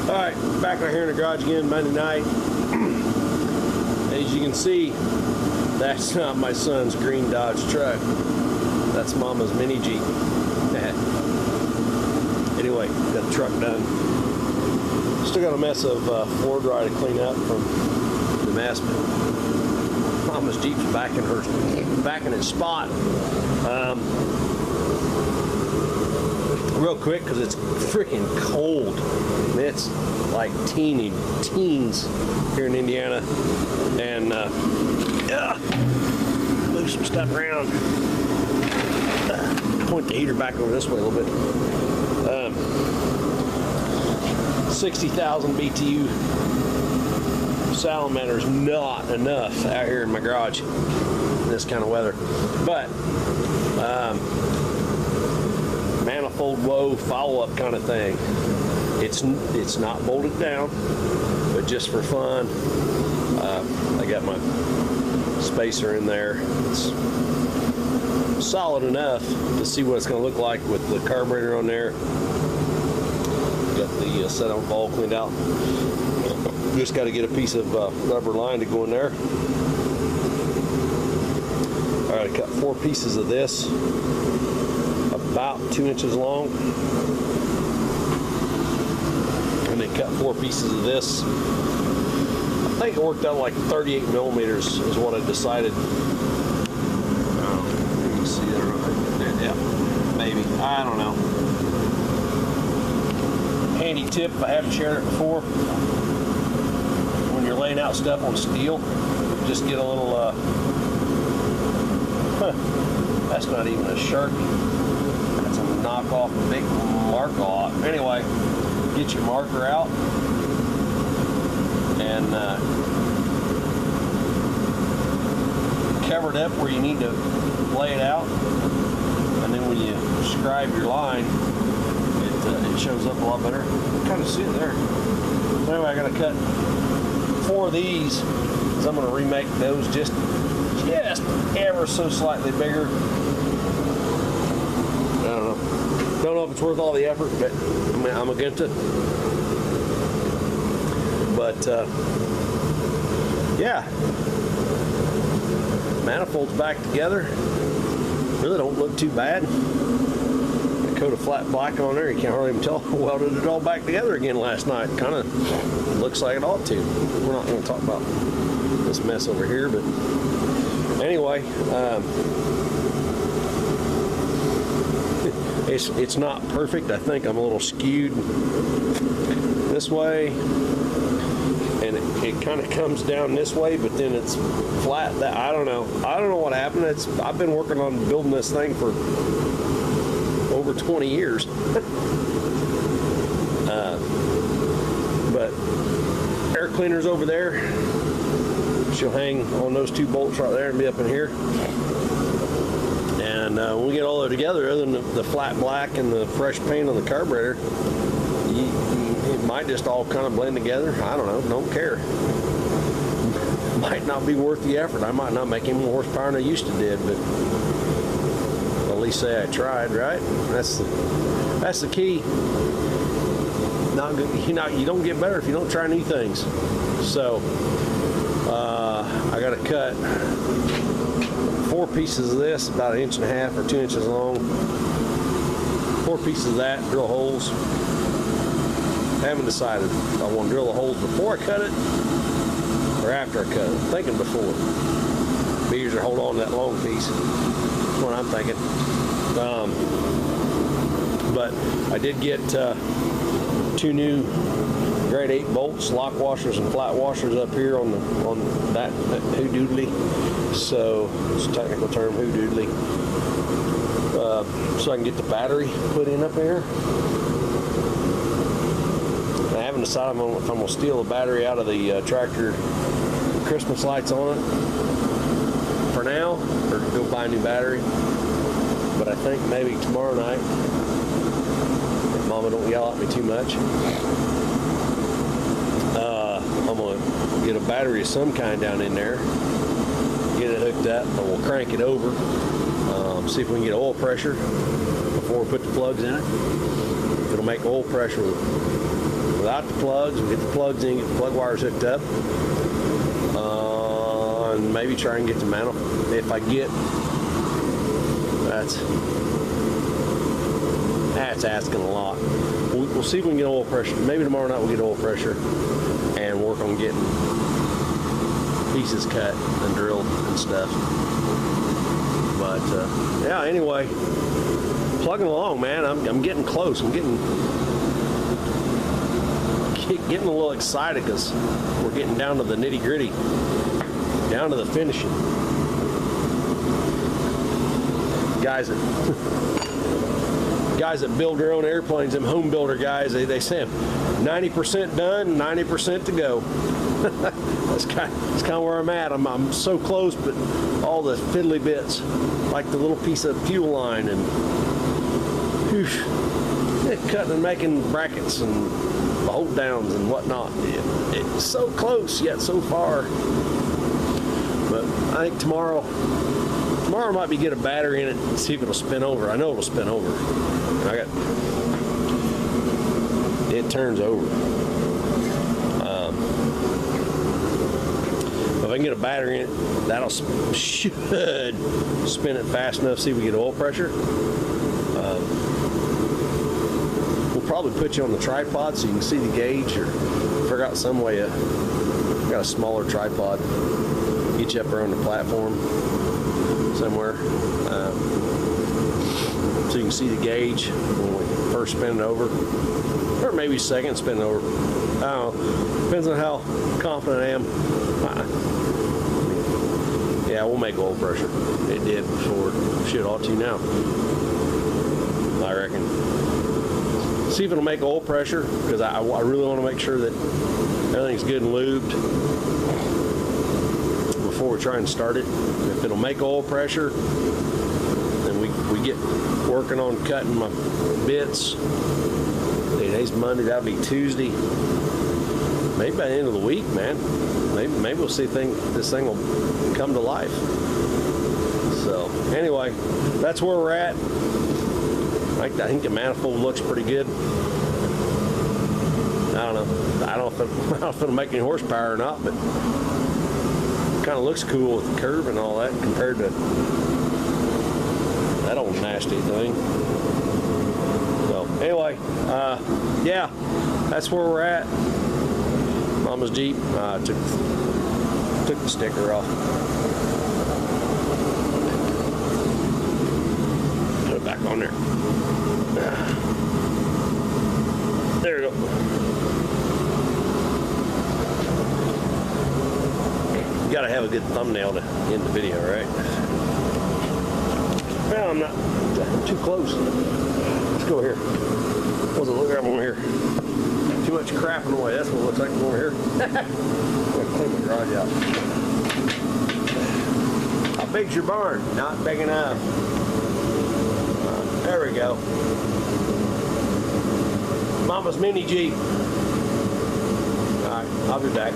Alright, back right here in the garage again, Monday night. As you can see, that's not my son's green Dodge truck. That's Mama's Minnie Jeep. Anyway, got the truck done. Still got a mess of floor dry to clean up from the mess, but Mama's Jeep's back in its spot. Real quick, because it's freaking cold. It's like teens here in Indiana, and move some stuff around. Point the heater back over this way a little bit. 60,000 BTU salamander is not enough out here in my garage in this kind of weather, but manifold woe follow-up kind of thing. It's not bolted down, but just for fun, I got my spacer in there. It's solid enough to see what it's going to look like with the carburetor on there. Got the set-on ball cleaned out. Just got to get a piece of rubber line to go in there. All right, I cut 4 pieces of this, about 2 inches long, and then cut 4 pieces of this. I think it worked out like 38 millimeters is what I decided. You can see that, yeah, maybe, I don't know. Handy tip, if I haven't shared it before, when you're laying out stuff on steel, just get a little, that's not even a Sharpie. That's a knockoff big marker. Anyway, get your marker out and cover it up where you need to lay it out, and then when you scribe your line, it shows up a lot better. Kind of see it there. Anyway, I got to cut 4 of these because I'm going to remake those just ever so slightly bigger. I don't know if it's worth all the effort, but I mean, I'm against it. But yeah, manifold's back together. Really don't look too bad. A coat of flat black on there, you can't hardly even tell. I welded it all back together again last night. Kind of looks like it ought to. We're not going to talk about this mess over here, but anyway, it's not perfect. I think I'm a little skewed this way, and it kind of comes down this way, but then it's flat. I don't know what happened. I've been working on building this thing for over 20 years. But air cleaner's over there. She'll hang on those 2 bolts right there and be up in here. And when we get all of it together, other than the flat black and the fresh paint on the carburetor, it might just all kind of blend together. I don't know. Don't care. Might not be worth the effort. I might not make any more horsepower than I used to did, but at least say I tried, right? That's the key. Not good. You don't get better if you don't try new things. So I got to cut 4 pieces of this, about 1.5 inches or 2 inches long. 4 pieces of that, drill holes. I haven't decided if I want to drill the holes before I cut it or after I cut it. I'm thinking before. Be easier to hold on to that long piece. That's what I'm thinking. But I did get 2 new grade 8 bolts, lock washers and flat washers up here on that hoodoodly. So it's a technical term, hoodoodly. So I can get the battery put in up here. I haven't decided if I'm going to steal the battery out of the tractor Christmas lights on it for now, or go buy a new battery. But I think maybe tomorrow night, if Mama don't yell at me too much, I'm going to get a battery of some kind down in there, get it hooked up, and we'll crank it over, see if we can get oil pressure before we put the plugs in it. It'll make oil pressure without out the plugs, we get the plugs in, get the plug wires hooked up, and maybe try and get the manifold. If I get, that's asking a lot. We'll see if we can get oil pressure. Maybe tomorrow night we'll get oil pressure and work on getting pieces cut and drilled and stuff. But yeah, anyway, plugging along, man. I'm getting close. I'm getting a little excited because we're getting down to the nitty gritty, down to the finishing. Guys that build their own airplanes, them home builder guys, they say 90% done, 90% to go. That's kind of where I'm at. I'm so close, but all the fiddly bits, like the little piece of fuel line and cutting and making brackets and bolt downs and whatnot. It's so close yet so far. But I think tomorrow I might be get a battery in it and see if it'll spin over. I know it'll spin over. It turns over. If I can get a battery in it, that'll should spin it fast enough. See if we get oil pressure. We'll probably put you on the tripod so you can see the gauge, or figure out some way. Got a smaller tripod. Get you up there on the platform somewhere, so you can see the gauge when we first spin it over, or maybe second spin it over. I don't know. Depends on how confident I am. Yeah, we'll make oil pressure. It did before. Shit, ought to now. I reckon. See if it'll make oil pressure, because I really want to make sure that everything's good and lubed before we try and start it. If it'll make oil pressure, then we get working on cutting my bits. Today's Monday, that'll be Tuesday. Maybe by the end of the week, man. Maybe we'll see this thing will come to life. So anyway, that's where we're at. I think the manifold looks pretty good. I don't know if it'll make any horsepower or not, but kind of looks cool with the curve and all that compared to that old nasty thing. So anyway, yeah, that's where we're at. Mama's Jeep. Took the sticker off. Put it back on there. There we go. You gotta have a good thumbnail to end the video, right? Well, I'm too close. Let's go here. What's it look like over here? Too much crap in the way. That's what it looks like over here. I'm gonna clean my garage out. How big's your barn? Not big enough. There we go. Mama's Minnie Jeep. All right, I'll be back.